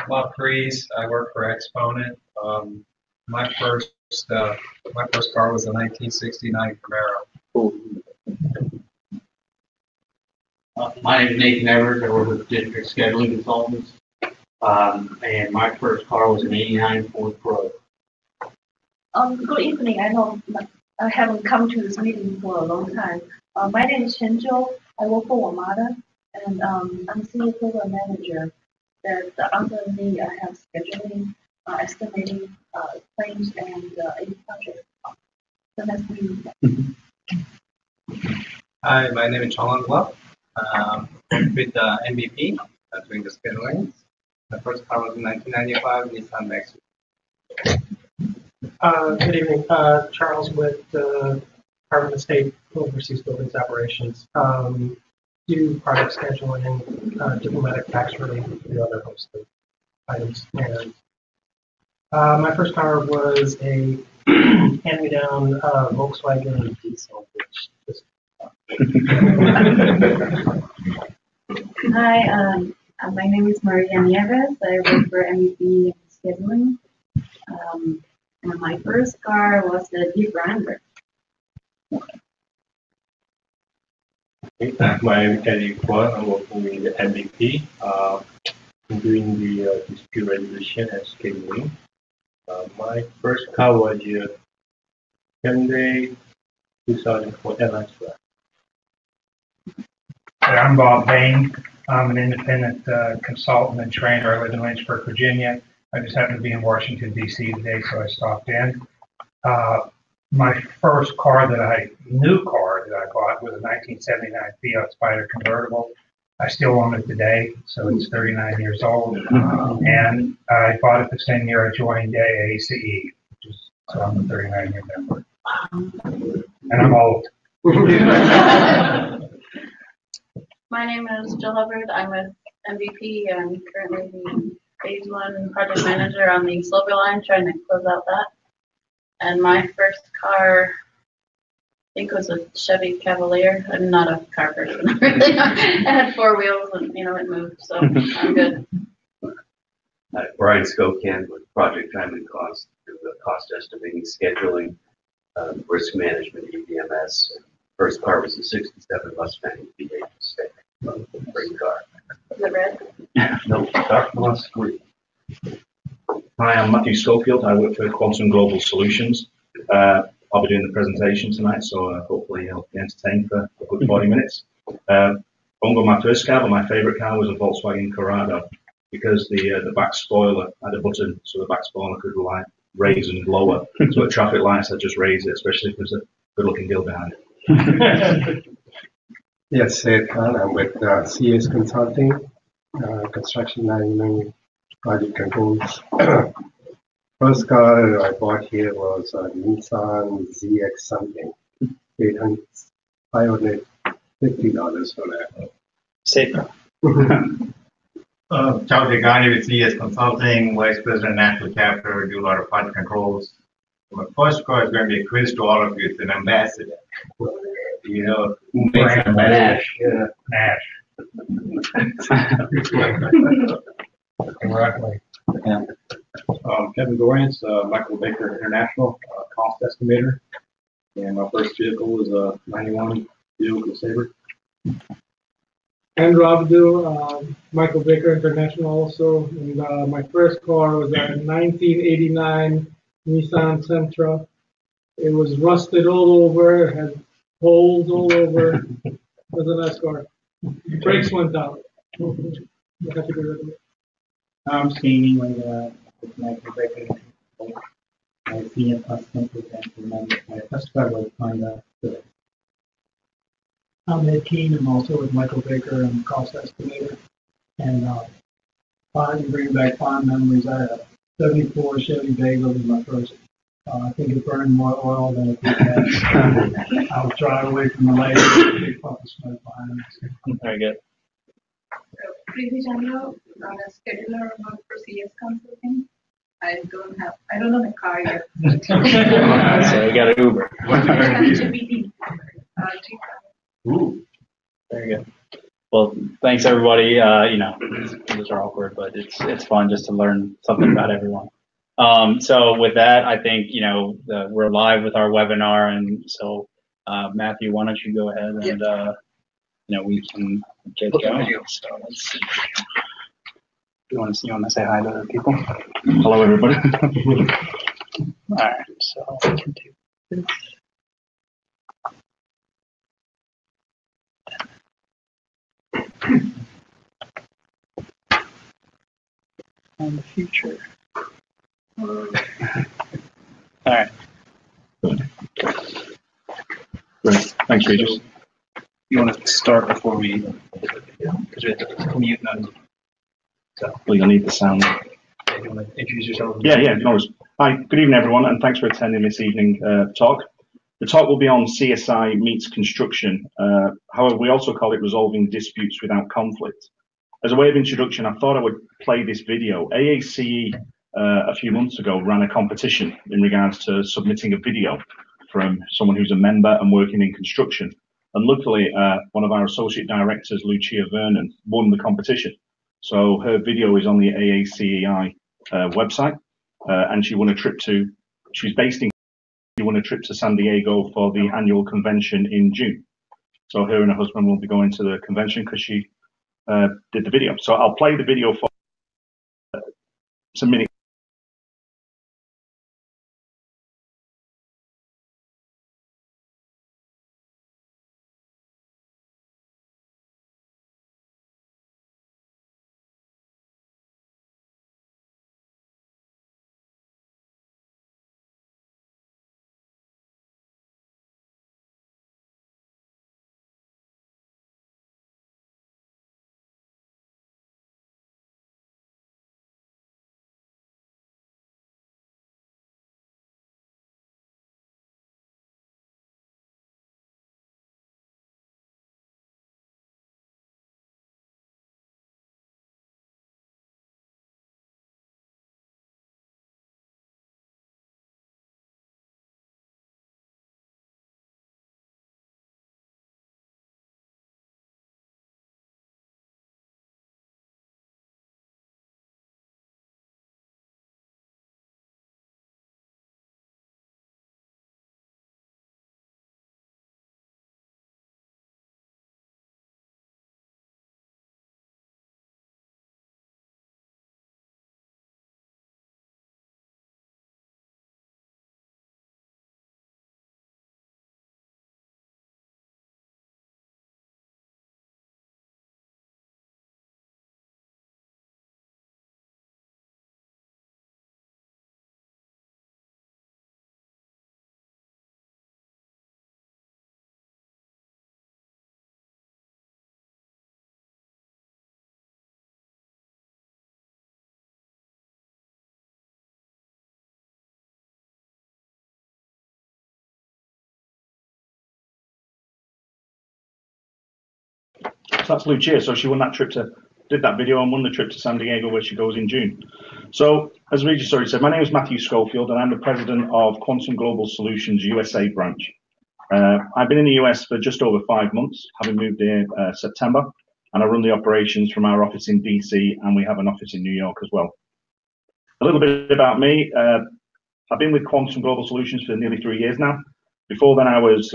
Bob Freeze. I work for Exponent. My first car was a 1969 Camaro. My name is Nathan Evers. I work with District Scheduling Consultants. And my first car was an '89 Ford Pro. Good evening. I haven't come to this meeting for a long time. My name is Chen Zhou. I work for WMATA, and I'm senior program manager. That under me, I have scheduling, estimating, claims, and any project. So that's me. Hi, my name is Chong Guo. With MVP, doing the scheduling. The first car was in 1995 Nissan Maxima. Good evening, Charles with the Department of State Overseas Buildings Operations. Do project scheduling, diplomatic tax relief, the other host of items. And my first car was a hand-me-down Volkswagen diesel, which just Hi, my name is Maria Nieves. I work for MVP Scheduling. And my first car was the Jeep Wrangler. My name is Eddie Kwan. I'm working with the MVP. I'm doing the dispute resolution and scheduling. My first car was a Hyundai 2004 Elantra. I'm Bob Bain. I'm an independent consultant and trainer. I live in Lynchburg, Virginia. I just happened to be in Washington, D.C. today, so I stopped in. My first car new car that I bought was a 1979 Fiat Spider convertible. I still own it today, so it's 39 years old. And I bought it the same year I joined AACEI, so I'm a 39-year member. And I'm old. My name is Jill Hubbard. I'm with MVP. I'm currently the Phase 1 project manager on the Silver Line, trying to close out that. And my first car, I think, was a Chevy Cavalier. I'm not a car person, really. It had 4 wheels and, it moved, so I'm good. Brian Skokan with Project Time and Cost, cost estimating, scheduling, risk management, EVMS. First car was a 67 Mustang V8 Mustang. Great car. Is it red? No, dark gloss green. Hi, I'm Matthew Schofield. I work for Quantum Global Solutions. I'll be doing the presentation tonight, so hopefully I'll be entertained for a good 40 minutes. Won't go my first car, but my favourite car was a Volkswagen Corrado because the back spoiler had a button, so the back spoiler could raise and lower. So at traffic lights, I just raise it, especially if there's a good-looking girl behind it. Yes, Sid Khan. I'm with CS Consulting, construction management, project controls. First car I bought here was a Nissan ZX something, $550 for that. Safe. Chow Degani with CS Consulting, Vice President National Chapter, do a lot of project controls. My first car is going to be a quiz to all of you. It's an ambassador. Who makes an ambassador? Yeah. Nash. Exactly. Yeah. Kevin Dorrance, Michael Baker International, cost estimator. And my first vehicle was a 91 Buick Sabre. Andrew Abdul, Michael Baker International also. And my first car was a 1989 Nissan Sentra. It was rusted all over, it had holes all over. It was a nice car. Brakes went out. You have to get rid of it. I'm Srini with Michael Baker. I senior customer and my first car was Honda Civic. I'm Ed Keene. I'm also with Michael Baker and cost estimator. And fond bring back fond memories. I had a 74 Chevy Bagel in my first. I think it burned more oil than it did gas. I was driving away from the lady with a big puff of smoke behind me. Very good. Preeti Chandra, scheduler for CS Consulting. I don't know the car yet. So you got an Uber. GPT. Ooh, very good. Well, thanks everybody. You know, these are awkward, but it's fun just to learn something about everyone. So with that, I think, you know, we're live with our webinar, and so Matthew, why don't you go ahead and you know, we can get going. So let's see. You want to say hi to other people? Hello, everybody. All right, so we can do this. And the future. All right. Great. Thanks, Regis. You want to start before we, because we have to mute them. So, well, you'll need the sound. Yeah, you want to introduce yourself? Yeah, no worries. Hi, good evening, everyone, and thanks for attending this evening talk. The talk will be on CSI meets construction. However, we also call it resolving disputes without conflict. As a way of introduction, I thought I would play this video. AACEI a few months ago ran a competition in regards to submitting a video from someone who's a member and working in construction. And luckily, one of our associate directors, Lucia Vernon, won the competition. So her video is on the AACEI website, and she won a trip to, she's based in, she won a trip to San Diego for the annual convention in June. So her and her husband will be going to the convention because she did the video. So I'll play the video for some minutes. So that's Lucia. So she won that trip to, did that video and won the trip to San Diego where she goes in June. So as Regis already said, my name is Matthew Schofield and I'm the president of Quantum Global Solutions USA branch. I've been in the US for just over 5 months, having moved here September, and I run the operations from our office in DC, and we have an office in New York as well. A little bit about me. I've been with Quantum Global Solutions for nearly 3 years now. Before then I was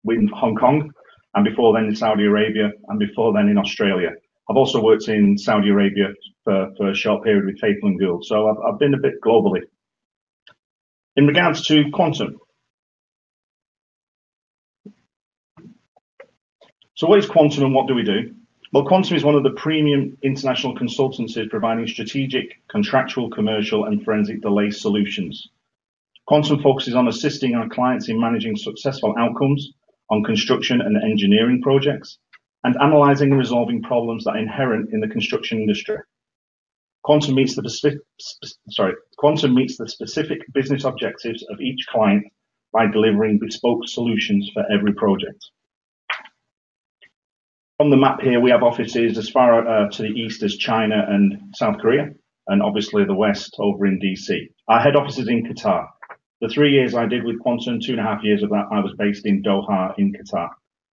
in Hong Kong, and before then in Saudi Arabia, and before then in Australia. I've also worked in Saudi Arabia for a short period with Faithful and Gould, so I've been a bit globally. In regards to Quantum, so what is Quantum and what do we do? Well, Quantum is one of the premium international consultancies providing strategic, contractual, commercial, and forensic delay solutions. Quantum focuses on assisting our clients in managing successful outcomes on construction and engineering projects, and analysing and resolving problems that are inherent in the construction industry. Quantum meets the specific business objectives of each client by delivering bespoke solutions for every project. On the map here, we have offices as far to the east as China and South Korea, and obviously the west over in DC. Our head office is in Qatar. The 3 years I did with Quantum, 2.5 years of that, I was based in Doha in Qatar.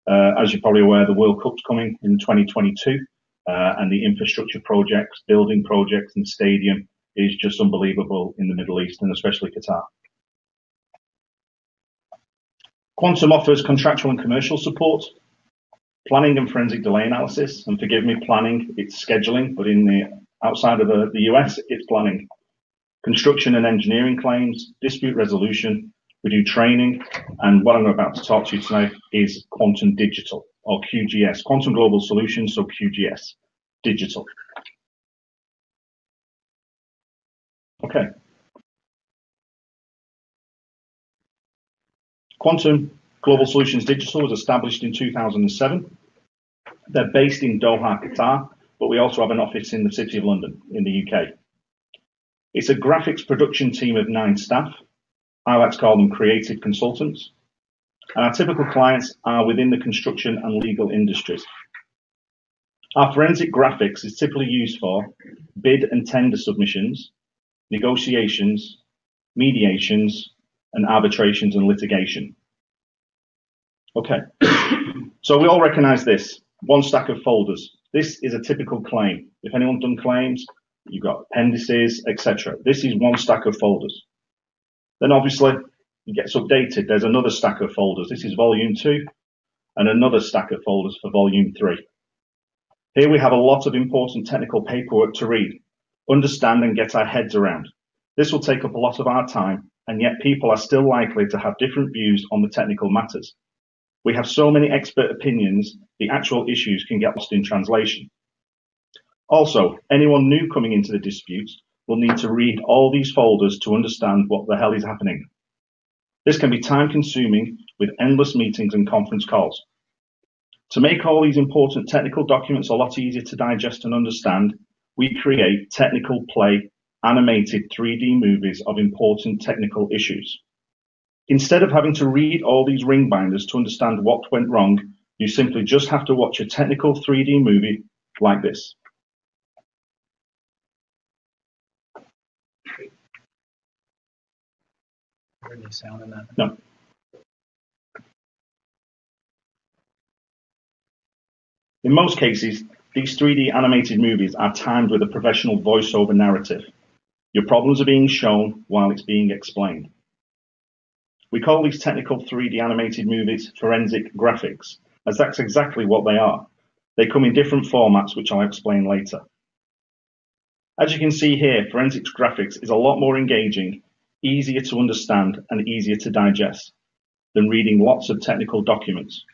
As you're probably aware, the World Cup's coming in 2022, and the infrastructure projects, building projects and stadium is just unbelievable in the Middle East, and especially Qatar. Quantum offers contractual and commercial support, planning and forensic delay analysis, and forgive me, planning, it's scheduling, but in the outside of the US, it's planning. Construction and engineering claims, dispute resolution, we do training, and what I'm about to talk to you tonight is quantum digital, or QGS, quantum global solutions, so QGS, digital. Okay. Quantum Global Solutions Digital was established in 2007. They're based in Doha, Qatar, but we also have an office in the City of London in the UK. It's a graphics production team of 9 staff. I like to call them creative consultants. And our typical clients are within the construction and legal industries. Our forensic graphics is typically used for bid and tender submissions, negotiations, mediations, and arbitrations and litigation. Okay, so we all recognize this, one stack of folders. This is a typical claim. If anyone's done claims, you've got appendices, etc. This is one stack of folders. Then obviously it gets updated. There's another stack of folders. This is volume 2 and another stack of folders for volume 3. Here we have a lot of important technical paperwork to read, understand and get our heads around. This will take up a lot of our time, and yet people are still likely to have different views on the technical matters. We have so many expert opinions, the actual issues can get lost in translation. Also, anyone new coming into the disputes will need to read all these folders to understand what the hell is happening. This can be time consuming with endless meetings and conference calls. To make all these important technical documents a lot easier to digest and understand, we create technical play animated 3D movies of important technical issues. Instead of having to read all these ring binders to understand what went wrong, you simply just have to watch a technical 3D movie like this. Any sound in that? No. In most cases, these 3D animated movies are timed with a professional voiceover narrative. Your problems are being shown while it's being explained. We call these technical 3D animated movies forensic graphics, as that's exactly what they are. They come in different formats, which I'll explain later. As you can see here, forensic graphics is a lot more engaging, easier to understand, and easier to digest than reading lots of technical documents.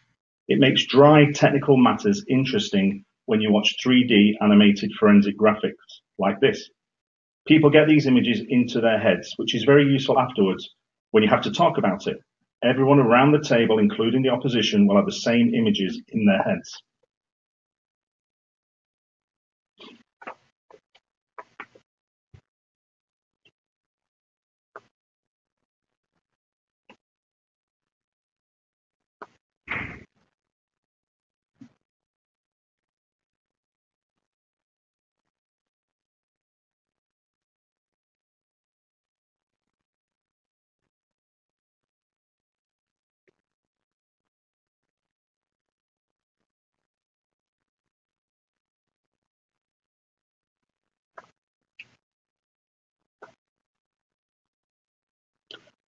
It makes dry technical matters interesting when you watch 3D animated forensic graphics like this. People get these images into their heads, which is very useful afterwards when you have to talk about it. Everyone around the table, including the opposition, will have the same images in their heads.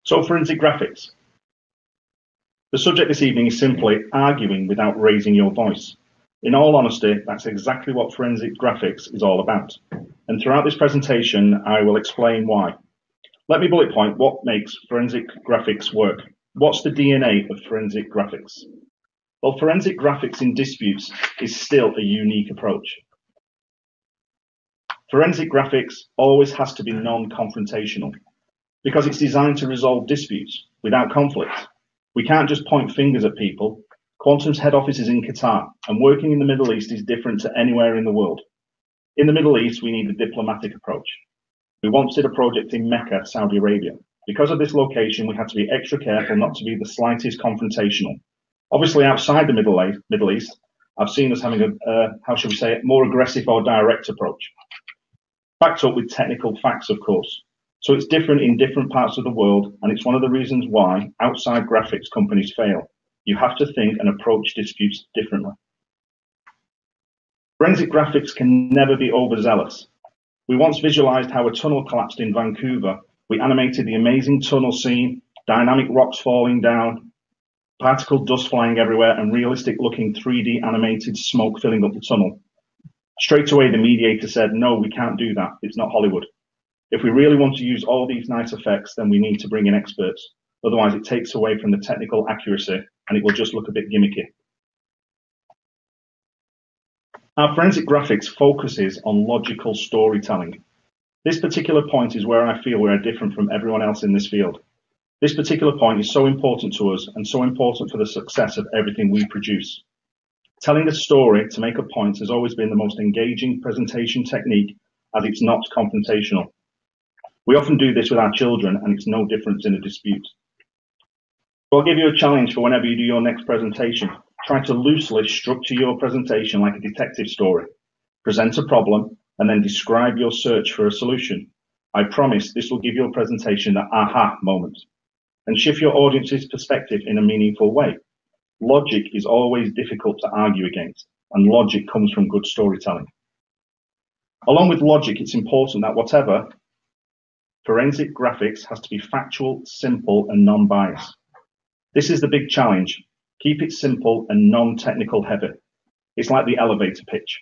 So forensic graphics. The subject this evening is simply arguing without raising your voice. In all honesty, that's exactly what forensic graphics is all about. And throughout this presentation, I will explain why. Let me bullet point what makes forensic graphics work. What's the DNA of forensic graphics? Well, forensic graphics in disputes is still a unique approach. Forensic graphics always has to be non-confrontational, because it's designed to resolve disputes without conflict. We can't just point fingers at people. Quantum's head office is in Qatar, and working in the Middle East is different to anywhere in the world. In the Middle East, we need a diplomatic approach. We once did a project in Mecca, Saudi Arabia. Because of this location, we had to be extra careful not to be the slightest confrontational. Obviously, outside the Middle East, I've seen us having a, how should we say it, more aggressive or direct approach. Backed up with technical facts, of course. So it's different in different parts of the world, and it's one of the reasons why outside graphics companies fail. You have to think and approach disputes differently. Forensic graphics can never be overzealous. We once visualized how a tunnel collapsed in Vancouver. We animated the amazing tunnel scene, dynamic rocks falling down, particle dust flying everywhere, and realistic looking 3D animated smoke filling up the tunnel. Straight away, the mediator said, no, we can't do that. It's not Hollywood. If we really want to use all these nice effects, then we need to bring in experts. Otherwise, it takes away from the technical accuracy and it will just look a bit gimmicky. Our forensic graphics focuses on logical storytelling. This particular point is where I feel we are different from everyone else in this field. This particular point is so important to us and so important for the success of everything we produce. Telling a story to make a point has always been the most engaging presentation technique, as it's not confrontational. We often do this with our children, and it's no different in a dispute. So I'll give you a challenge for whenever you do your next presentation. Try to loosely structure your presentation like a detective story. Present a problem, and then describe your search for a solution. I promise this will give your presentation that aha moment, and shift your audience's perspective in a meaningful way. Logic is always difficult to argue against, and logic comes from good storytelling. Along with logic, it's important that whatever forensic graphics has to be factual, simple, and non-biased. This is the big challenge. Keep it simple and non-technical heavy. It's like the elevator pitch.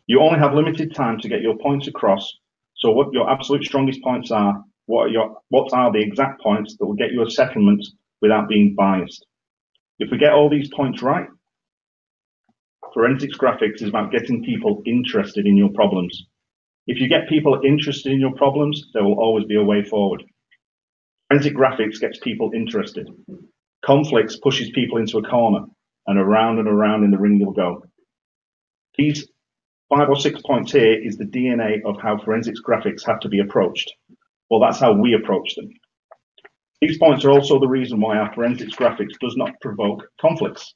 You only have limited time to get your points across, so what your absolute strongest points are, what are the exact points that will get you a settlement without being biased. If we get all these points right, forensics graphics is about getting people interested in your problems. If you get people interested in your problems, there will always be a way forward. Forensic graphics gets people interested. Conflicts pushes people into a corner, and around in the ring you'll go. These 5 or 6 points here is the DNA of how forensics graphics have to be approached. Well, that's how we approach them. These points are also the reason why our forensics graphics does not provoke conflicts.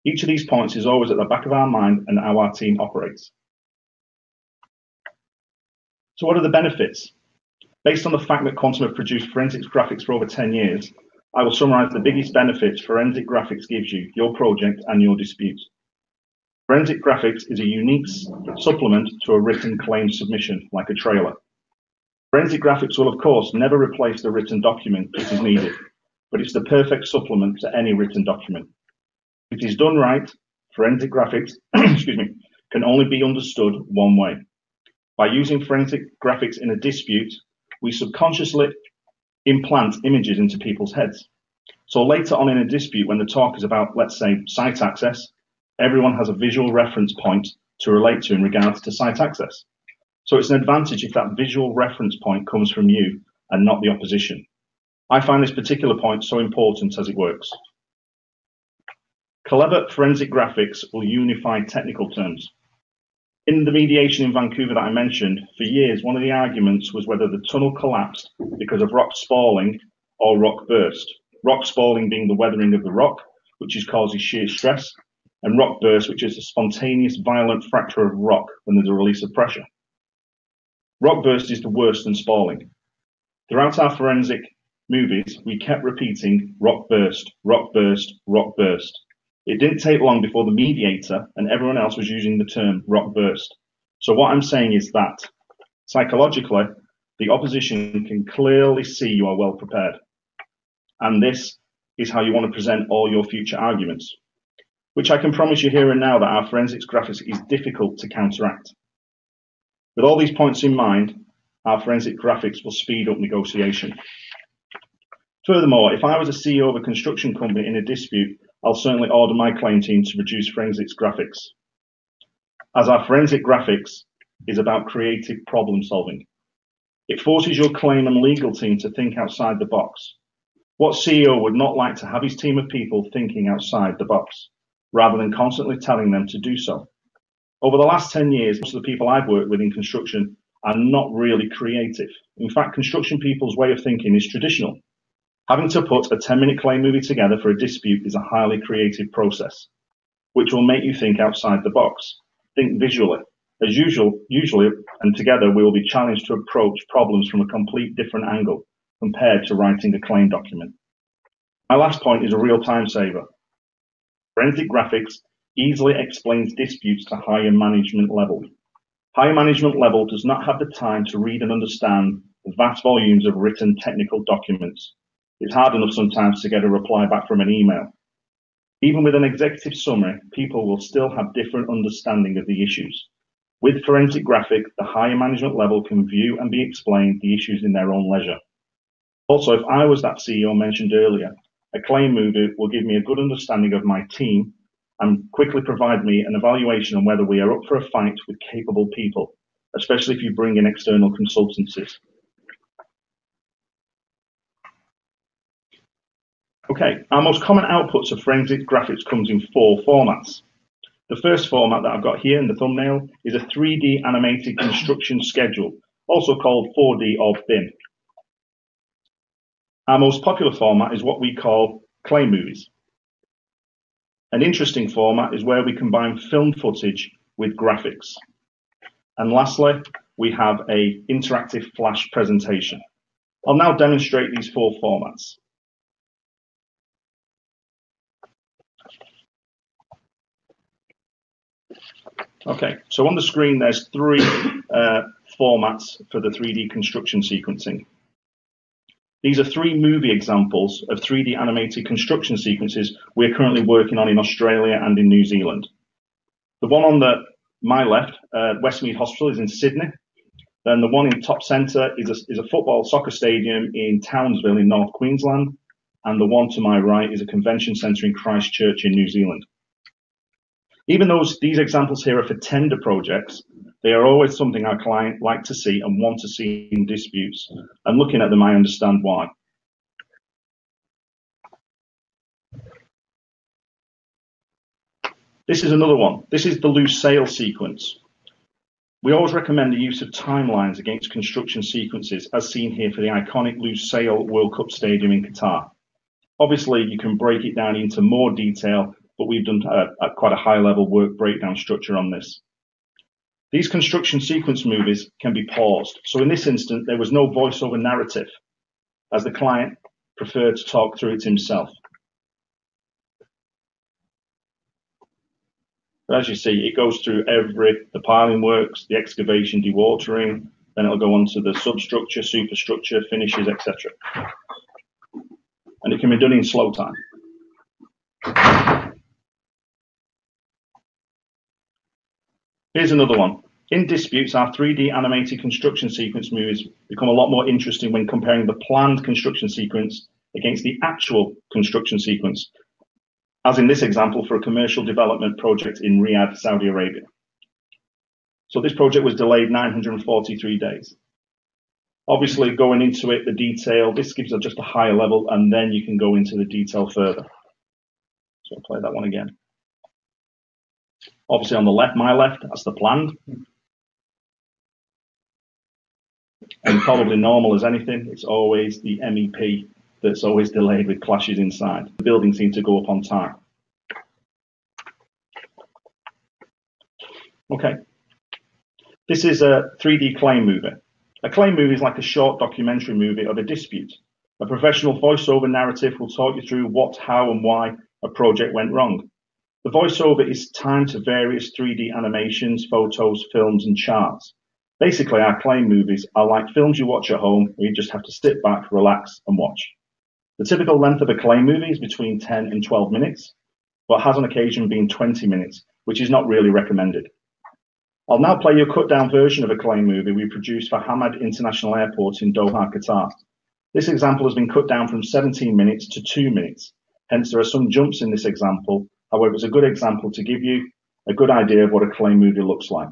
Each of these points is always at the back of our mind and how our team operates. So what are the benefits? Based on the fact that Quantum have produced forensics graphics for over 10 years, I will summarize the biggest benefits forensic graphics gives you, your project and your dispute. Forensic graphics is a unique supplement to a written claim submission, like a trailer. Forensic graphics will, of course, never replace the written document if it is needed, but it's the perfect supplement to any written document. If it is done right, forensic graphics can only be understood one way. By using forensic graphics in a dispute, we subconsciously implant images into people's heads. So later on in a dispute, when the talk is about, let's say, site access, everyone has a visual reference point to relate to in regards to site access. So it's an advantage if that visual reference point comes from you and not the opposition. I find this particular point so important as it works. Clever forensic graphics will unify technical terms. In the mediation in Vancouver that I mentioned, for years, one of the arguments was whether the tunnel collapsed because of rock spalling or rock burst. Rock spalling being the weathering of the rock, which causes shear stress, and rock burst, which is a spontaneous violent fracture of rock when there's a release of pressure. Rock burst is the worst than spalling. Throughout our forensic movies, we kept repeating rock burst, rock burst, rock burst. It didn't take long before the mediator and everyone else was using the term rock burst. So what I'm saying is that, psychologically, the opposition can clearly see you are well prepared. And this is how you want to present all your future arguments, which I can promise you here and now that our forensics graphics is difficult to counteract. With all these points in mind, our forensic graphics will speed up negotiation. Furthermore, if I was a CEO of a construction company in a dispute, I'll certainly order my claim team to produce forensics graphics, as our forensic graphics is about creative problem solving. It forces your claim and legal team to think outside the box. What CEO would not like to have his team of people thinking outside the box, rather than constantly telling them to do so? Over the last 10 years, most of the people I've worked with in construction are not really creative. In fact, construction people's way of thinking is traditional. Having to put a 10-minute claim movie together for a dispute is a highly creative process, which will make you think outside the box. Think visually. As usually, and together we will be challenged to approach problems from a complete different angle compared to writing a claim document. My last point is a real time saver. Forensic graphics easily explains disputes to higher management level. Higher management level does not have the time to read and understand the vast volumes of written technical documents. It's hard enough sometimes to get a reply back from an email. Even with an executive summary, people will still have different understanding of the issues. With forensic graphics, the higher management level can view and be explained the issues in their own leisure. Also, if I was that CEO mentioned earlier, a claim movie will give me a good understanding of my team and quickly provide me an evaluation on whether we are up for a fight with capable people, especially if you bring in external consultancies. Okay, our most common outputs of forensic graphics comes in 4 formats. The first format that I've got here in the thumbnail is a 3D animated construction schedule, also called 4D or BIM. Our most popular format is what we call clay movies. An interesting format is where we combine film footage with graphics. And lastly, we have an interactive flash presentation. I'll now demonstrate these 4 formats. Okay, so on the screen there's 3 formats for the 3D construction sequencing. These are 3 movie examples of 3D animated construction sequences we're currently working on in Australia and in New Zealand. The one on my left, Westmead Hospital, is in Sydney. Then the one in top centre is a football soccer stadium in Townsville in North Queensland. And the one to my right is a convention centre in Christchurch in New Zealand. Even though these examples here are for tender projects, they are always something our client like to see and want to see in disputes. And looking at them, I understand why. This is another one. This is the loose sail sequence. We always recommend the use of timelines against construction sequences, as seen here for the iconic loose sail World Cup Stadium in Qatar. Obviously, you can break it down into more detail, but we've done quite a high-level work breakdown structure on this. These construction sequence movies can be paused. So in this instance, there was no voiceover narrative, as the client preferred to talk through it himself. But as you see, it goes through the piling works, the excavation, dewatering, then it'll go on to the substructure, superstructure, finishes, etc. And it can be done in slow time. Here's another one. In disputes, our 3D animated construction sequence movies become a lot more interesting when comparing the planned construction sequence against the actual construction sequence, as in this example for a commercial development project in Riyadh, Saudi Arabia. So this project was delayed 943 days. Obviously, going into it, the detail, this gives just a higher level, and then you can go into the detail further. So I'll play that one again. Obviously on the left, my left, that's the planned. And probably normal as anything, it's always the MEP that's always delayed with clashes inside. The building seemed to go up on time. Okay. This is a 3D claim movie. A claim movie is like a short documentary movie of a dispute. A professional voiceover narrative will talk you through what, how, and why a project went wrong. The voiceover is timed to various 3D animations, photos, films, and charts. Basically, our claim movies are like films you watch at home, where you just have to sit back, relax, and watch. The typical length of a claim movie is between 10 and 12 minutes, but has on occasion been 20 minutes, which is not really recommended. I'll now play you a cut-down version of a claim movie we produced for Hamad International Airport in Doha, Qatar. This example has been cut down from 17 minutes to 2 minutes. Hence, there are some jumps in this example. However, it's a good example to give you a good idea of what a claim movie looks like.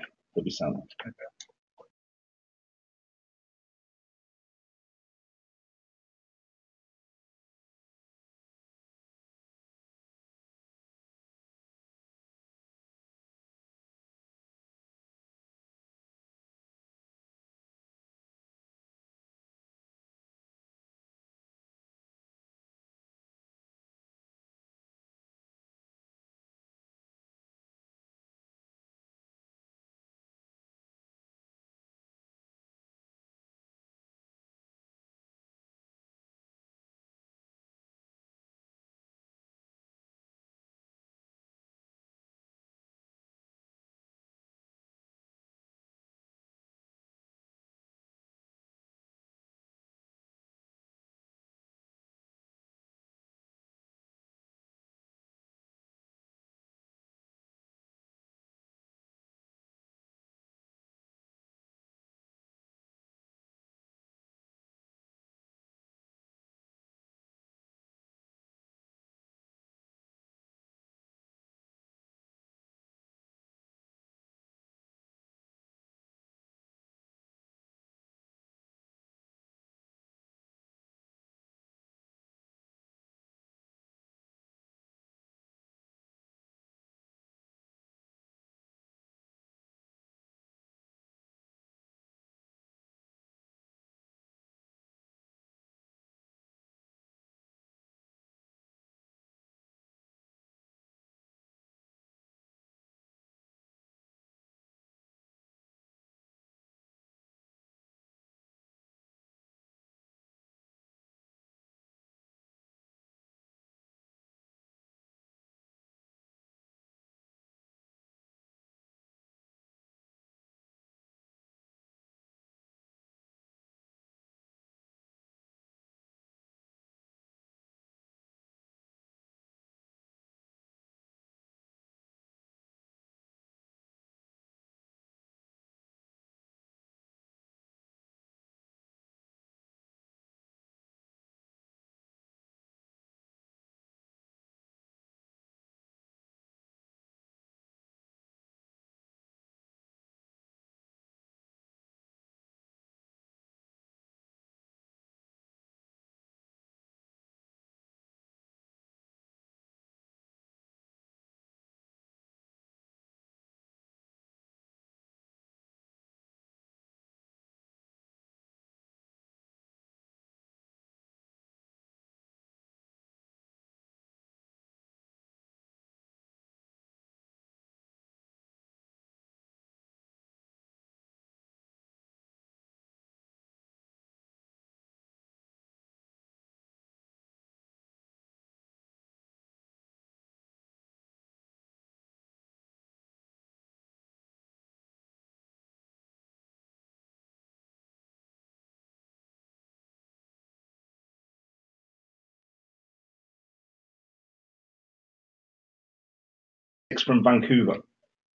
6 from Vancouver.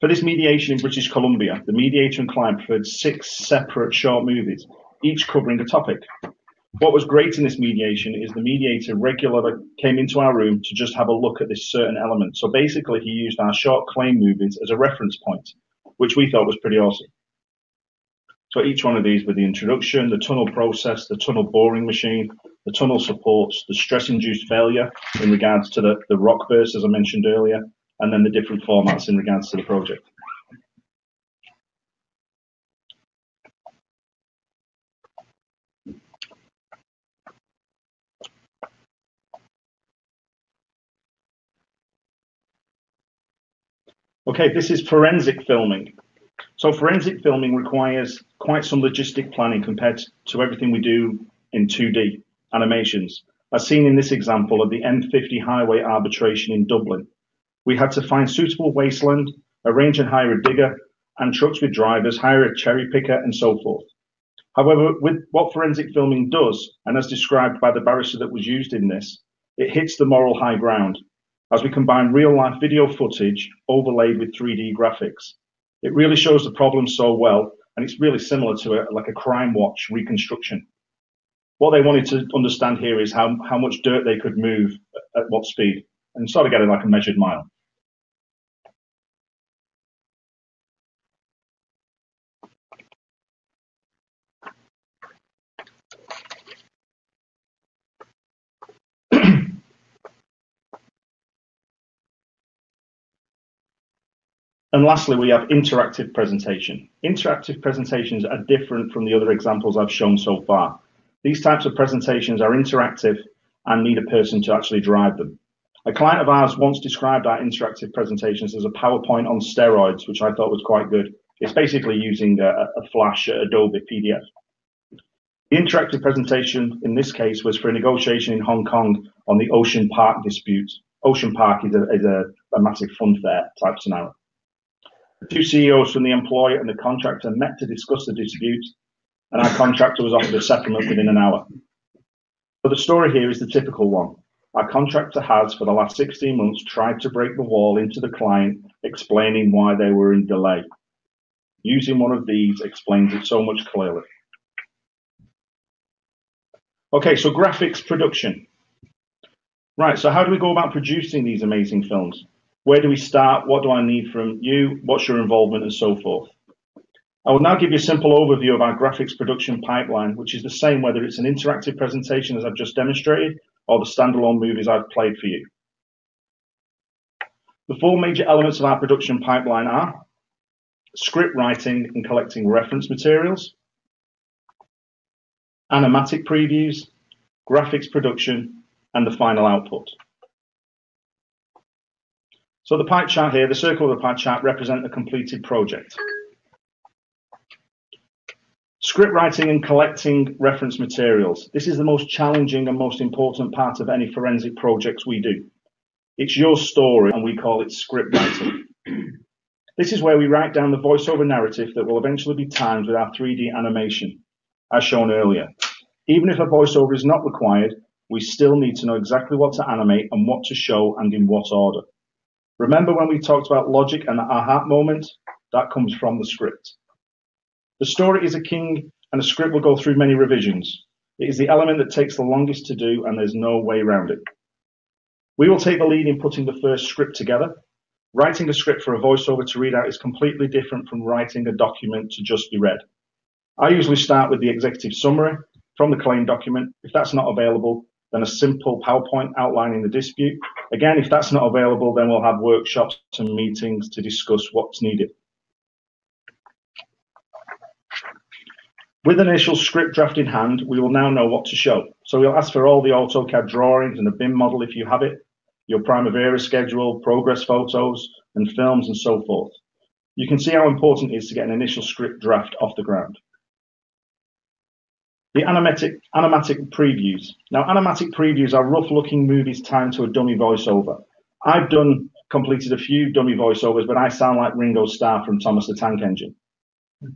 For this mediation in British Columbia, the mediator and client preferred 6 separate short movies, each covering a topic. What was great in this mediation is the mediator regularly came into our room to just have a look at this certain element. So basically he used our short claim movies as a reference point, which we thought was pretty awesome. So each one of these with the introduction, the tunnel process, the tunnel boring machine, the tunnel supports, the stress-induced failure in regards to the rock burst, as I mentioned earlier, and then the different formats in regards to the project. Okay, this is forensic filming. So forensic filming requires quite some logistic planning compared to everything we do in 2D animations. As seen in this example of the M50 highway arbitration in Dublin. We had to find suitable wasteland, arrange and hire a digger, and trucks with drivers, hire a cherry picker, and so forth. However, with what forensic filming does, and as described by the barrister that was used in this, it hits the moral high ground, as we combine real-life video footage overlaid with 3D graphics. It really shows the problem so well, and it's really similar to like a crime watch reconstruction. What they wanted to understand here is how much dirt they could move at what speed, and sort of getting like a measured mile. And lastly, we have interactive presentation. Interactive presentations are different from the other examples I've shown so far. These types of presentations are interactive and need a person to actually drive them. A client of ours once described our interactive presentations as a PowerPoint on steroids, which I thought was quite good. It's basically using a Flash Adobe PDF. The interactive presentation in this case was for a negotiation in Hong Kong on the Ocean Park dispute. Ocean Park is a massive fun fair type scenario. The 2 CEOs from the employer and the contractor met to discuss the dispute, and our contractor was offered a settlement within an hour. But the story here is the typical one. Our contractor has, for the last 16 months, tried to break the wall into the client, explaining why they were in delay. Using one of these explains it so much clearly. Okay, so graphics production. Right, so how do we go about producing these amazing films? Where do we start? What do I need from you? What's your involvement and so forth? I will now give you a simple overview of our graphics production pipeline, which is the same whether it's an interactive presentation as I've just demonstrated or the standalone movies I've played for you. The 4 major elements of our production pipeline are script writing and collecting reference materials, animatic previews, graphics production, and the final output. So the pie chart here, the circle of the pie chart represent a completed project. Script writing and collecting reference materials. This is the most challenging and most important part of any forensic projects we do. It's your story and we call it script writing. This is where we write down the voiceover narrative that will eventually be timed with our 3D animation, as shown earlier. Even if a voiceover is not required, we still need to know exactly what to animate and what to show and in what order. Remember when we talked about logic and the aha moment? That comes from the script. The story is a king and a script will go through many revisions. It is the element that takes the longest to do and there's no way around it. We will take the lead in putting the first script together. Writing a script for a voiceover to read out is completely different from writing a document to just be read. I usually start with the executive summary from the claim document. If that's not available, then a simple PowerPoint outlining the dispute. Again, if that's not available, then we'll have workshops and meetings to discuss what's needed. With an initial script draft in hand, we will now know what to show. So we'll ask for all the AutoCAD drawings and a BIM model if you have it, your Primavera schedule, progress photos, and films and so forth. You can see how important it is to get an initial script draft off the ground. The animatic previews. Now, animatic previews are rough-looking movies timed to a dummy voiceover. I've completed a few dummy voiceovers, but I sound like Ringo Starr from Thomas the Tank Engine.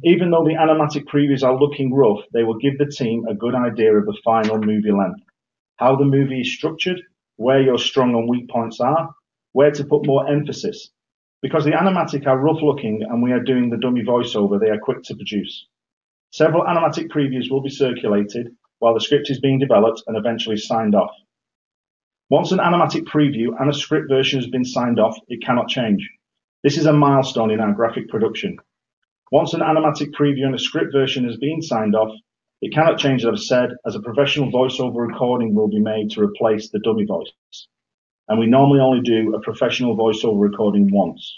Even though the animatic previews are looking rough, they will give the team a good idea of the final movie length, how the movie is structured, where your strong and weak points are, where to put more emphasis. Because the animatic are rough looking and we are doing the dummy voiceover, they are quick to produce. Several animatic previews will be circulated while the script is being developed and eventually signed off. Once an animatic preview and a script version has been signed off, it cannot change. This is a milestone in our graphic production. Once an animatic preview and a script version has been signed off, it cannot change, as I've said, as a professional voiceover recording will be made to replace the dummy voice. And we normally only do a professional voiceover recording once.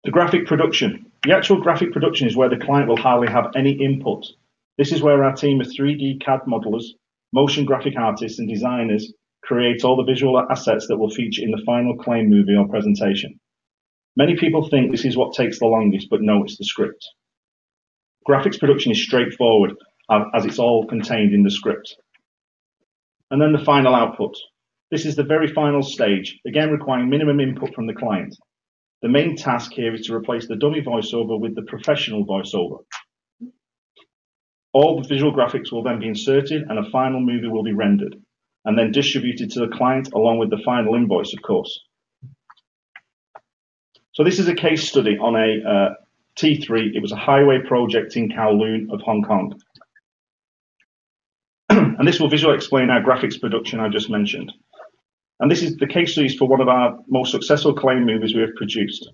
The graphic production. The actual graphic production is where the client will hardly have any input. This is where our team of 3D CAD modelers, motion graphic artists and designers create all the visual assets that will feature in the final claim movie or presentation. Many people think this is what takes the longest, but no, it's the script. Graphics production is straightforward as it's all contained in the script. And then the final output. This is the very final stage, again requiring minimum input from the client. The main task here is to replace the dummy voiceover with the professional voiceover. All the visual graphics will then be inserted and a final movie will be rendered and then distributed to the client along with the final invoice, of course. So this is a case study on a T3. It was a highway project in Kowloon of Hong Kong. And this will visually explain our graphics production I just mentioned. And this is the case studies for one of our most successful claim movies we have produced.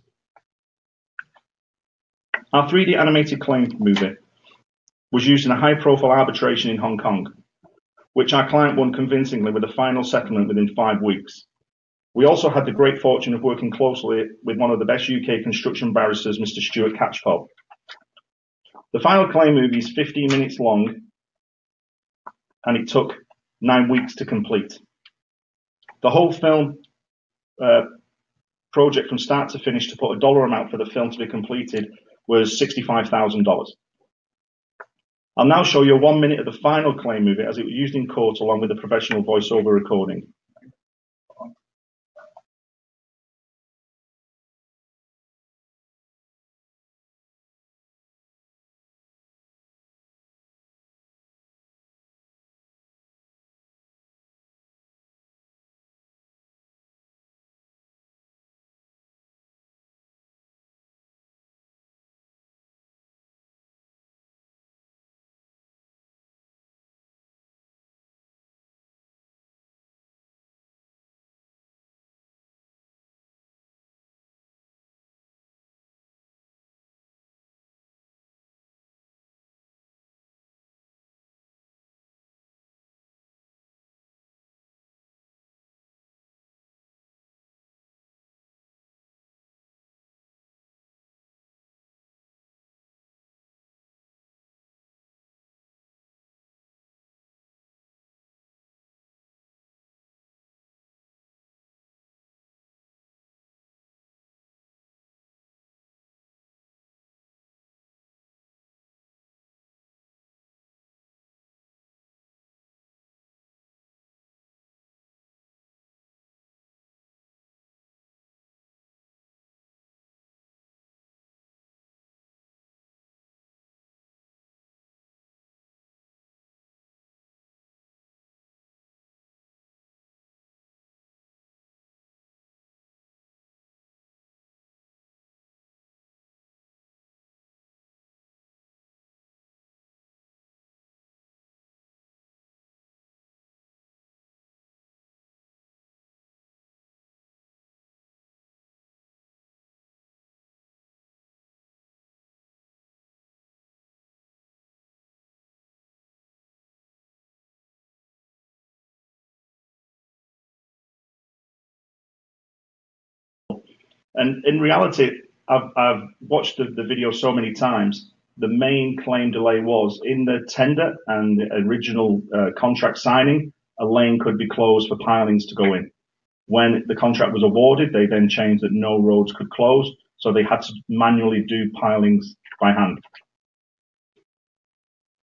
Our 3D animated claim movie was used in a high-profile arbitration in Hong Kong, which our client won convincingly with a final settlement within 5 weeks. We also had the great fortune of working closely with one of the best UK construction barristers, Mr. Stuart Catchpole. The final claim movie is 15 minutes long, and it took 9 weeks to complete. The whole film project from start to finish, to put a dollar amount for the film to be completed, was $65,000. I'll now show you 1 minute of the final claim movie as it was used in court along with the professional voiceover recording. And in reality, I've watched the video so many times. The main claim delay was in the tender and the original contract signing, a lane could be closed for pilings to go in. When the contract was awarded, they then changed that no roads could close, so they had to manually do pilings by hand.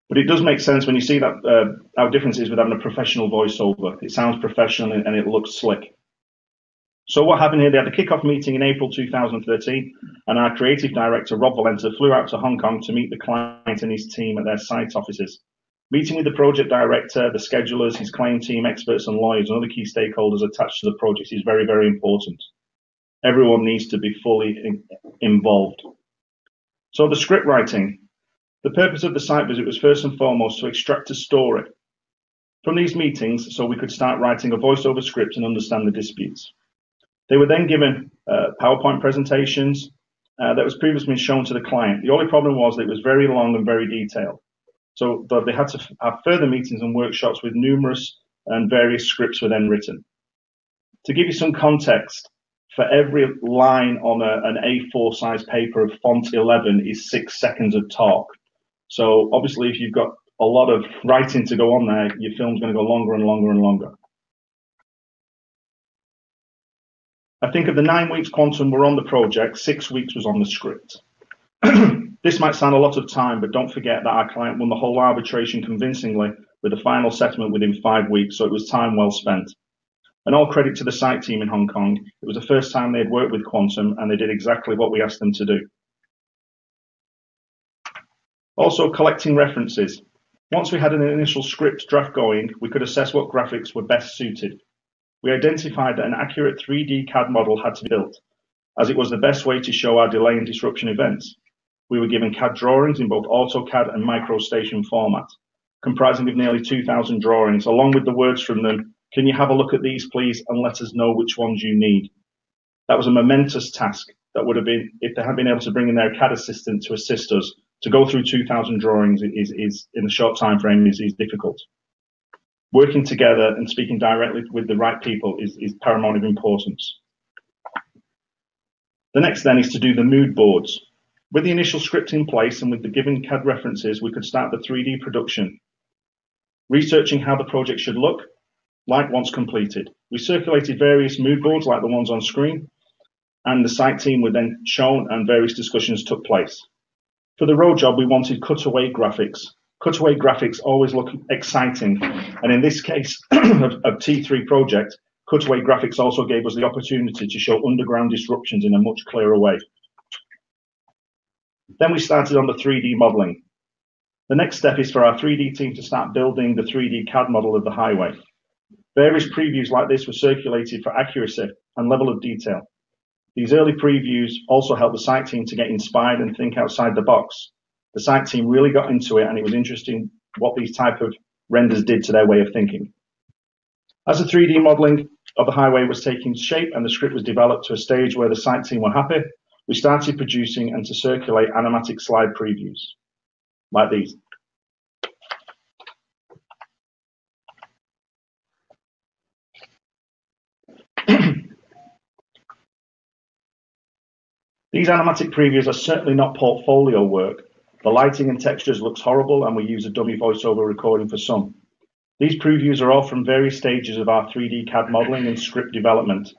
But it does make sense when you see that how different it is with having a professional voiceover. It sounds professional and it looks slick. So what happened here, they had a kickoff meeting in April 2013, and our creative director, Rob Valenta, flew out to Hong Kong to meet the client and his team at their site offices. Meeting with the project director, the schedulers, his claim team, experts and lawyers, and other key stakeholders attached to the project is very, very important. Everyone needs to be fully involved. So the script writing. The purpose of the site visit was first and foremost to extract a story from these meetings so we could start writing a voiceover script and understand the disputes. They were then given PowerPoint presentations that was previously been shown to the client. The only problem was that it was very long and very detailed. So they had to have further meetings and workshops with numerous and various scripts were then written. To give you some context, for every line on an A4 size paper of font 11 is 6 seconds of talk. So obviously if you've got a lot of writing to go on there, your film's going to go longer and longer and longer. I think of the 9 weeks Quantum were on the project, 6 weeks was on the script. This might sound a lot of time, but don't forget that our client won the whole arbitration convincingly with a final settlement within 5 weeks, so it was time well spent. And all credit to the site team in Hong Kong. It was the first time they had worked with Quantum, and they did exactly what we asked them to do. Also, collecting references. Once we had an initial script draft going, we could assess what graphics were best suited. We identified that an accurate 3D CAD model had to be built, as it was the best way to show our delay and disruption events. We were given CAD drawings in both AutoCAD and MicroStation format, comprising of nearly 2,000 drawings, along with the words from them, "Can you have a look at these, please, and let us know which ones you need?" That was a momentous task that would have been, if they had been able to bring in their CAD assistant to assist us, to go through 2,000 drawings is in a short time frame is difficult. Working together and speaking directly with the right people is paramount of importance. The next then is to do the mood boards. With the initial script in place and with the given CAD references, we could start the 3D production, researching how the project should look like once completed. We circulated various mood boards like the ones on screen, and the site team were then shown and various discussions took place. For the road job, we wanted cutaway graphics. Cutaway graphics always look exciting, and in this case of T3 project, cutaway graphics also gave us the opportunity to show underground disruptions in a much clearer way. Then we started on the 3D modeling. The next step is for our 3D team to start building the 3D CAD model of the highway. Various previews like this were circulated for accuracy and level of detail. These early previews also helped the site team to get inspired and think outside the box. The site team really got into it, and it was interesting what these type of renders did to their way of thinking. As the 3D modeling of the highway was taking shape and the script was developed to a stage where the site team were happy, we started producing and to circulate animatic slide previews like these. These animatic previews are certainly not portfolio work. The lighting and textures looks horrible, and we use a dummy voiceover recording for some. These previews are all from various stages of our 3D CAD modeling and script development.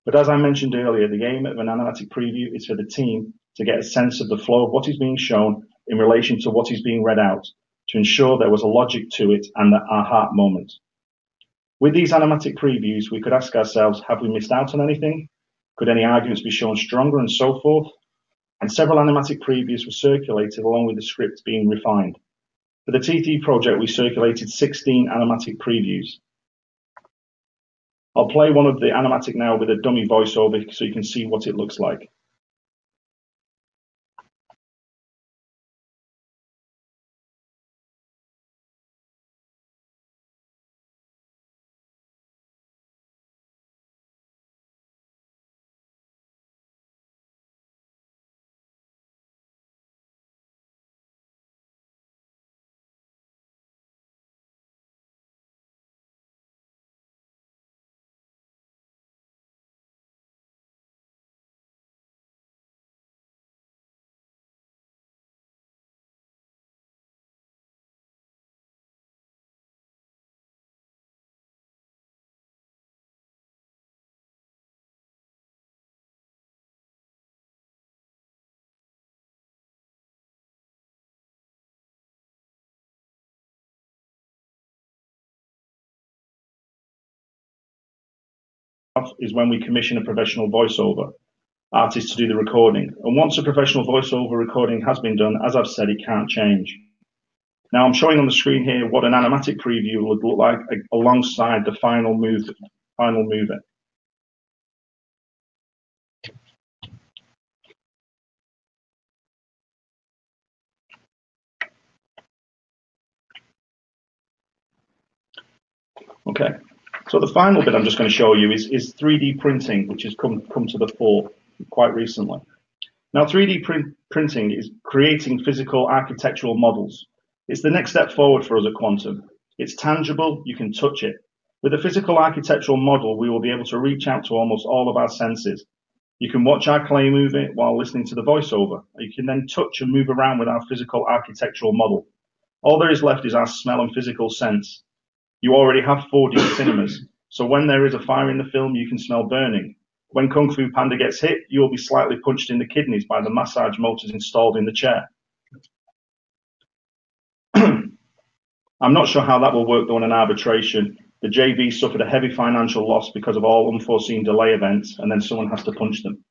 But as I mentioned earlier, the aim of an animatic preview is for the team to get a sense of the flow of what is being shown in relation to what is being read out, to ensure there was a logic to it and that aha moment. With these animatic previews, we could ask ourselves, have we missed out on anything? Could any arguments be shown stronger, and so forth? And several animatic previews were circulated along with the script being refined. For the T3 project, we circulated 16 animatic previews. I'll play one of the animatic now with a dummy voiceover so you can see what it looks like. Is when we commission a professional voiceover artist to do the recording. And once a professional voiceover recording has been done, as I've said, it can't change. Now I'm showing on the screen here what an animatic preview would look like alongside the final movie. Okay, so the final bit I'm just going to show you is 3D printing, which has come to the fore quite recently. Now, 3D printing is creating physical architectural models. It's the next step forward for us at Quantum. It's tangible, you can touch it. With a physical architectural model, we will be able to reach out to almost all of our senses. You can watch our clay movie while listening to the voiceover. You can then touch and move around with our physical architectural model. All there is left is our smell and physical sense. You already have 4D cinemas, so when there is a fire in the film, you can smell burning. When Kung Fu Panda gets hit, you will be slightly punched in the kidneys by the massage motors installed in the chair. I'm not sure how that will work though in an arbitration. The JV suffered a heavy financial loss because of all unforeseen delay events, and then someone has to punch them.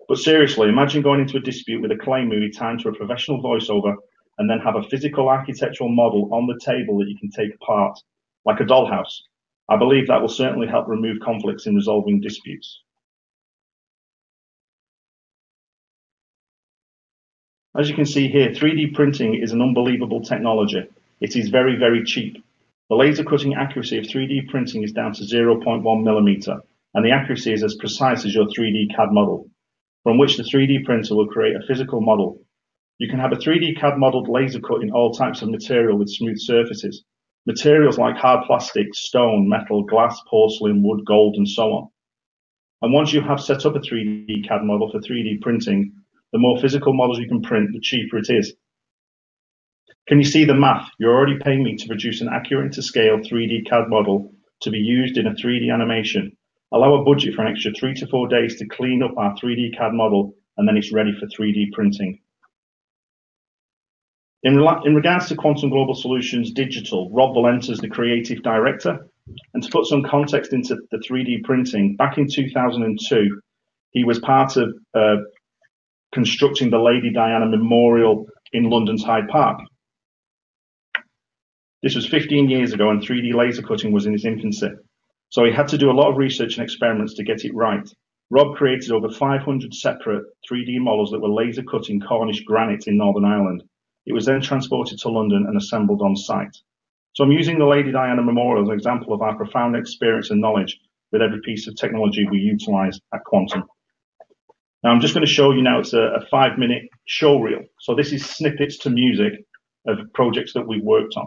But seriously, imagine going into a dispute with a clay movie timed to a professional voiceover and then have a physical architectural model on the table that you can take apart, like a dollhouse. I believe that will certainly help remove conflicts in resolving disputes. As you can see here, 3D printing is an unbelievable technology. It is very, very cheap. The laser cutting accuracy of 3D printing is down to 0.1 millimeter, and the accuracy is as precise as your 3D CAD model, from which the 3D printer will create a physical model. You can have a 3D CAD modeled laser cut in all types of material with smooth surfaces. Materials like hard plastic, stone, metal, glass, porcelain, wood, gold, and so on. And once you have set up a 3D CAD model for 3D printing, the more physical models you can print, the cheaper it is. Can you see the math? You're already paying me to produce an accurate to scale 3D CAD model to be used in a 3D animation. Allow a budget for an extra 3 to 4 days to clean up our 3D CAD model, and then it's ready for 3D printing. In regards to Quantum Global Solutions Digital, Rob Valenta is the creative director. And to put some context into the 3D printing, back in 2002, he was part of constructing the Lady Diana Memorial in London's Hyde Park. This was 15 years ago, and 3D laser cutting was in its infancy. So he had to do a lot of research and experiments to get it right. Rob created over 500 separate 3D models that were laser cut in Cornish granite in Northern Ireland. It was then transported to London and assembled on site. So I'm using the Lady Diana Memorial as an example of our profound experience and knowledge with every piece of technology we utilize at Quantum. Now I'm just going to show you now, it's a 5-minute show reel. So this is snippets to music of projects that we've worked on.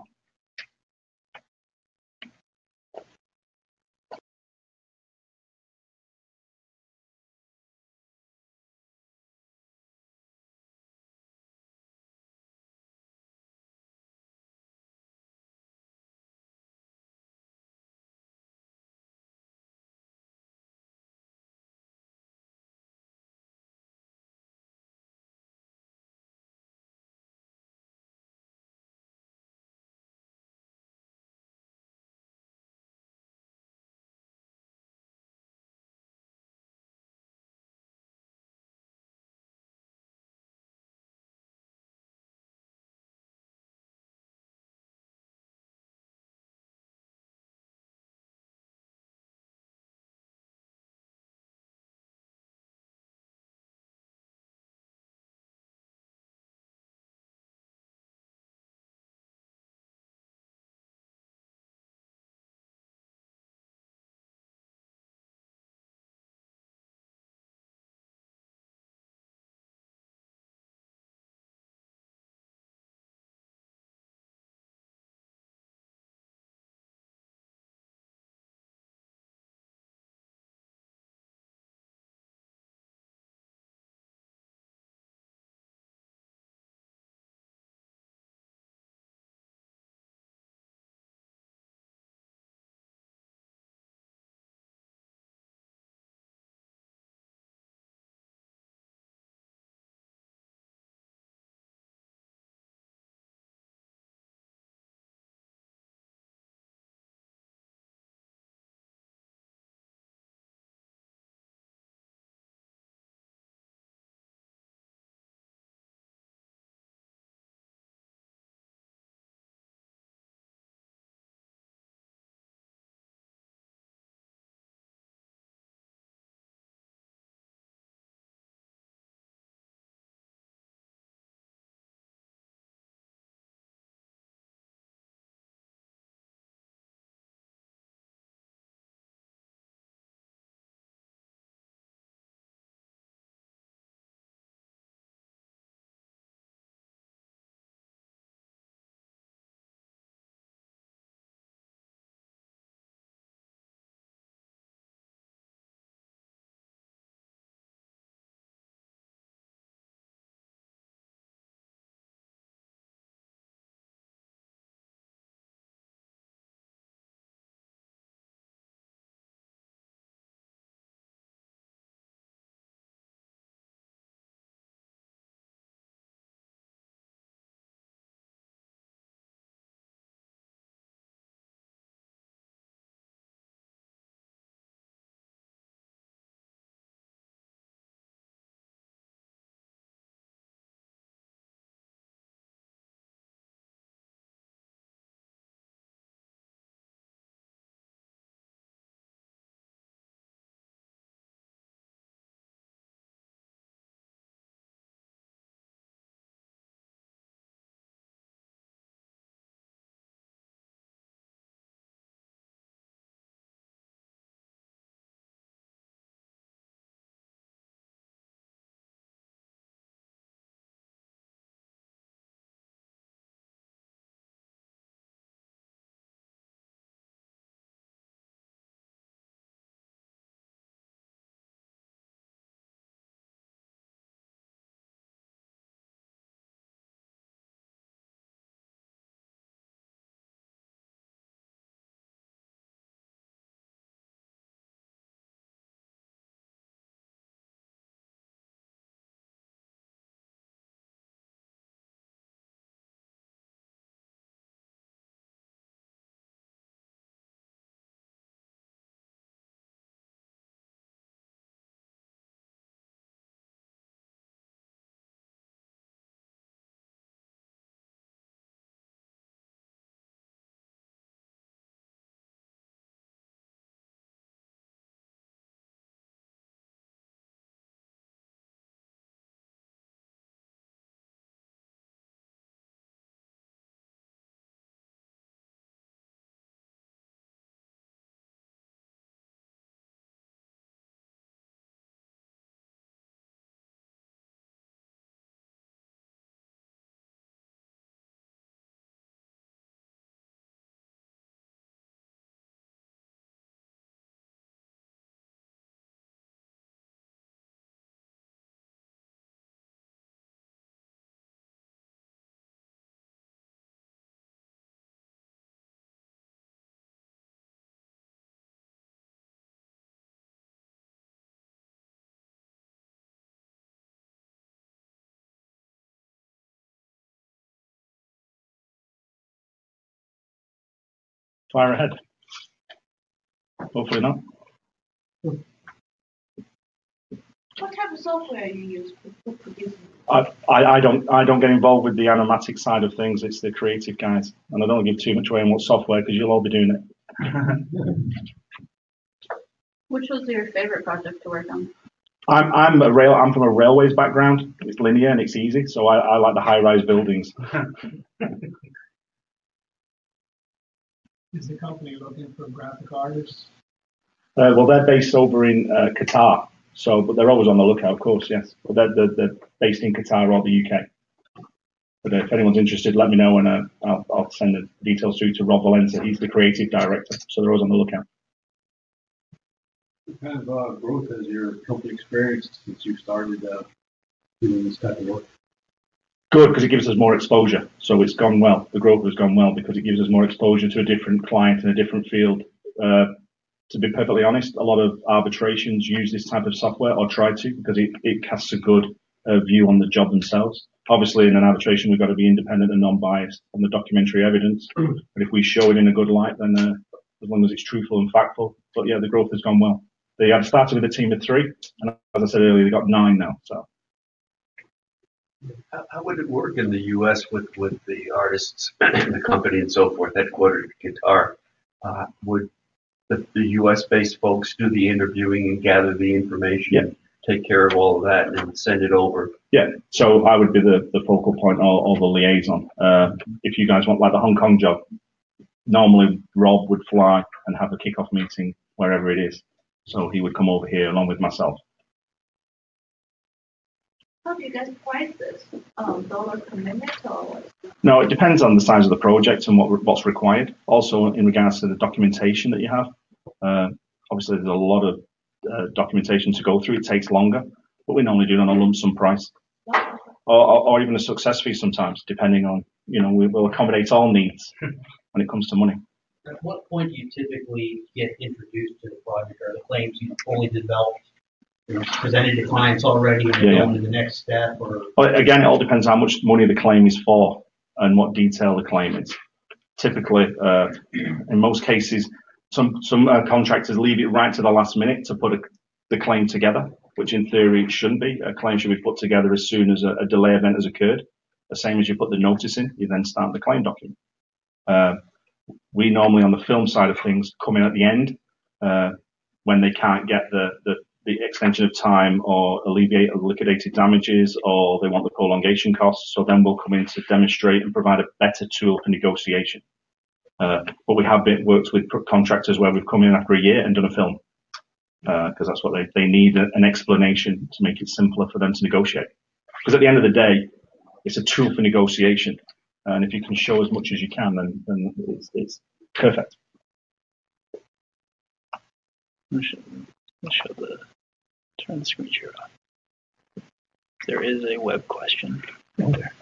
fire ahead. Hopefully not. What type of software you use for producing? I don't get involved with the animatic side of things. It's the creative guys, and I don't give too much away on what software because you'll all be doing it. Which was your favorite project to work on? I'm from a railways background. It's linear and it's easy, so I like the high-rise buildings. Is the company looking for graphic artists? Well, they're based over in Qatar, but they're always on the lookout, of course, yes. But they're based in Qatar or the UK. But if anyone's interested, let me know, and I'll send the details through to Rob Valenza. He's the creative director, so they're always on the lookout. What kind of growth has your company experienced since you started doing this type of work? Good, because it gives us more exposure. So it's gone well. The growth has gone well because it gives us more exposure to a different client in a different field. To be perfectly honest, a lot of arbitrations use this type of software or try to because it casts a good view on the job themselves. Obviously, in an arbitration, we've got to be independent and non-biased on the documentary evidence. But if we show it in a good light, then as long as it's truthful and factful. But yeah, the growth has gone well. They had started with a team of 3, and as I said earlier, they got 9 now. So. How would it work in the U.S. with the artists, the company, and so forth, headquartered in Qatar? Would the U.S.-based folks do the interviewing and gather the information, take care of all of that, and send it over? Yeah, so I would be the focal point or the liaison. If you guys want, like the Hong Kong job, normally Rob would fly and have a kickoff meeting wherever it is. So he would come over here along with myself. How do you guys price this? Dollar per minute or what? No, it depends on the size of the project and what's required. Also, in regards to the documentation that you have, obviously there's a lot of documentation to go through. It takes longer, but we normally do it on a lump sum price, or even a success fee sometimes, depending on, we will accommodate all needs when it comes to money. At what point do you typically get introduced to the project? Are the claims fully developed? Presented to clients already and going to the next step? Or again, it all depends how much money the claim is for and what detail the claim is. Typically, in most cases, some contractors leave it right to the last minute to put the claim together, which in theory it shouldn't be. A claim should be put together as soon as a delay event has occurred. The same as you put the notice in, you then start the claim document. We normally, on the film side of things, come in at the end when they can't get the extension of time or alleviate or liquidated damages, or they want the prolongation costs. So then we'll come in to demonstrate and provide a better tool for negotiation. But we have worked with contractors where we've come in after a year and done a film because that's what they need, an explanation to make it simpler for them to negotiate. Because at the end of the day, it's a tool for negotiation. And if you can show as much as you can, then it's perfect. We'll show turn the screen share on. There is a web question right there.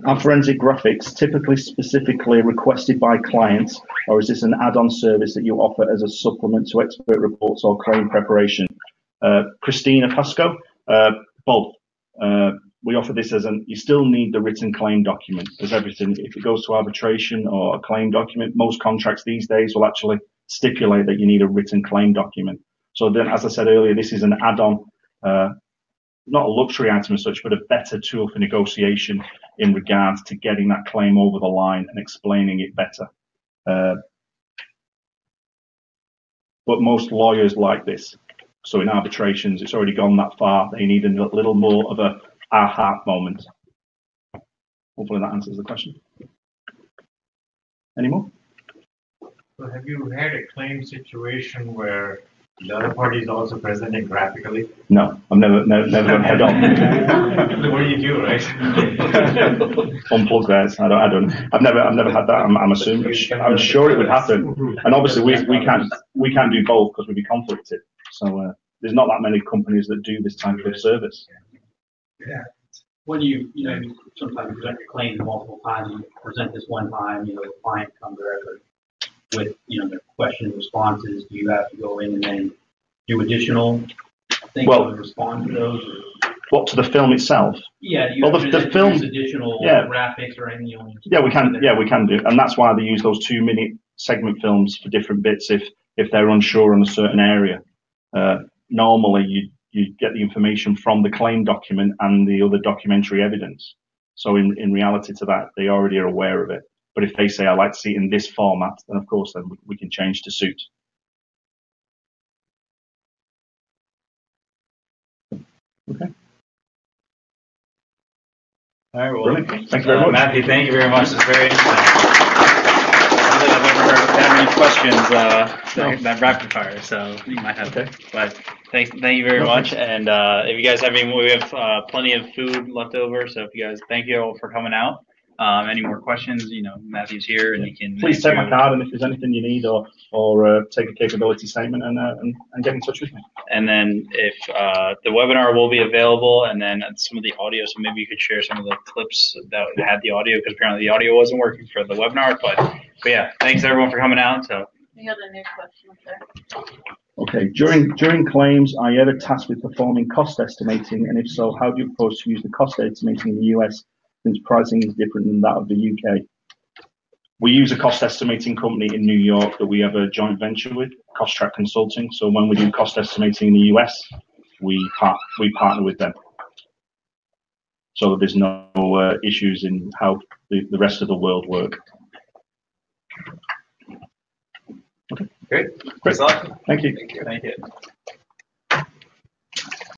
Are forensic graphics typically specifically requested by clients, or is this an add-on service that you offer as a supplement to expert reports or claim preparation? Christina Pasco, both. We offer this you still need the written claim document, as everything. If it goes to arbitration or a claim document, most contracts these days will actually stipulate that you need a written claim document. So then, as I said earlier, this is an add-on, not a luxury item as such, but a better tool for negotiation in regards to getting that claim over the line and explaining it better. But most lawyers like this. So in arbitrations, it's already gone that far. They need a little more of a aha moment. Hopefully that answers the question. Any more? So have you had a claim situation where the other party is also presented graphically? No, I've never done head on. What do you do, right? Unplug theirs. I've never had that. I'm assuming. I'm sure it would happen. And obviously we can't do both because we'd be conflicted. So there's not that many companies that do this type of service. Yeah. When you sometimes present your claim multiple times, you present this one time, the client comes with, their question and responses. Do you have to go in and then do additional things to respond to those? What, to the film itself? Yeah, do you Well, have the to film, introduce additional yeah. graphics or anything you want to? Yeah, we can. Yeah, we can do, and that's why they use those 2-minute segment films for different bits. If they're unsure on a certain area, normally you get the information from the claim document and the other documentary evidence. So in reality to that, they already are aware of it. But if they say, I like to see it in this format, then of course then we can change to suit. Okay. All right, well, brilliant. Thank you very much. Matthew, thank you very much. It's very interesting. I don't think I've ever heard that many questions that rapid fire, so you might have. Okay. But thank you very much. And if you guys have any more, we have plenty of food left over. So if you guys, thank you all for coming out. Any more questions? You know, Matthew's here, and he can. Please take my card, and if there's anything you need, or take a capability statement, and get in touch with me. And then if the webinar will be available, and then some of the audio, so maybe you could share some of the clips that had the audio, because apparently the audio wasn't working for the webinar. But yeah, thanks everyone for coming out. So You got a new question up there. Okay. During claims, are you ever tasked with performing cost estimating, and if so, how do you propose to use the cost estimating in the US, since pricing is different than that of the UK? We use a cost estimating company in New York that we have a joint venture with, Cost Track Consulting. So when we do cost estimating in the US, we partner with them. So there's no issues in how the rest of the world work. Okay. Great. Thank you. Thank you.